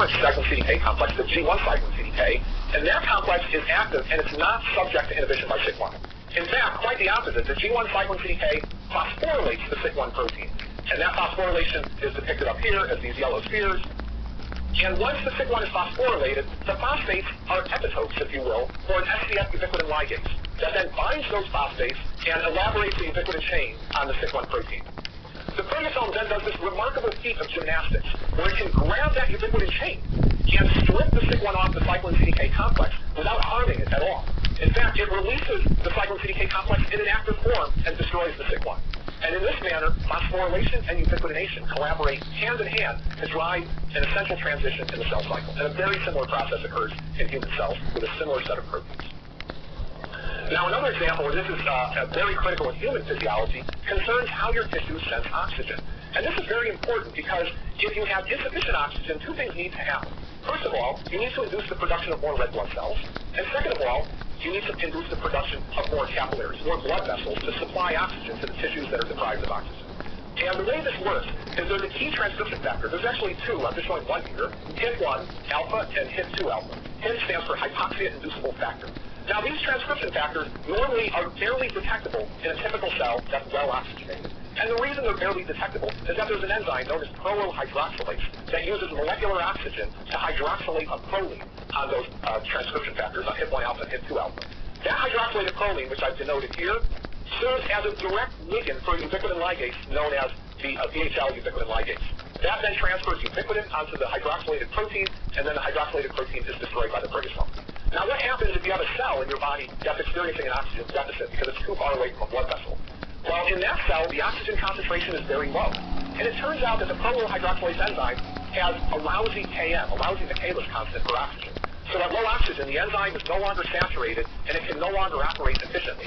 different cyclin CDK complex, the G1 cyclin CDK, and that complex is active and it's not subject to inhibition by SYK1. In fact, quite the opposite. The G1 cyclin CDK phosphorylates the SYK1 protein, and that phosphorylation is depicted up here as these yellow spheres. And once the SYK1 is phosphorylated, the phosphates are epitopes, if you will, for an SCF ubiquitin ligase that then binds those phosphates and elaborates the ubiquitin chain on the SYK1 protein. The proteasome then does this remarkable feat of gymnastics where it can grab that ubiquitin chain and strip the SYK1 off the cyclin CDK complex without harming it at all. In fact, it releases the cyclin CDK complex in an active form and destroys the SYK1. And in this manner, phosphorylation and ubiquitination collaborate hand in hand to drive an essential transition in the cell cycle. And a very similar process occurs in human cells with a similar set of proteins. Now, another example where this is very critical in human physiology concerns how your tissues sense oxygen. And this is very important because if you have insufficient oxygen, two things need to happen. First of all, you need to induce the production of more red blood cells. And second of all, you need to induce the production of more capillaries, more blood vessels to supply oxygen to the tissues that are deprived of oxygen. And the way this works is there's a key transcription factor. There's actually two. I'm just showing one here, HIF1 alpha and HIF2 alpha. HIF stands for hypoxia-inducible factor. Now, these transcription factors normally are barely detectable in a typical cell that's well oxygenated. And the reason they're barely detectable is that there's an enzyme known as prolyl hydroxylase that uses molecular oxygen to hydroxylate a proline on those transcription factors, on HIF1 alpha and HIF2 alpha. That hydroxylated proline, which I've denoted here, serves as a direct ligand for a ubiquitin ligase known as the VHL ubiquitin ligase. That then transfers ubiquitin onto the hydroxylated protein, and then the hydroxylated protein is destroyed by the proteasome. Now, what happens if you have a cell in your body that's experiencing an oxygen deficit because it's too far away from a blood vessel? Well, in that cell, the oxygen concentration is very low. And it turns out that the prolyl hydroxylase enzyme has a lousy Km, a lousy Michaelis constant for oxygen. So at low oxygen, the enzyme is no longer saturated, and it can no longer operate efficiently.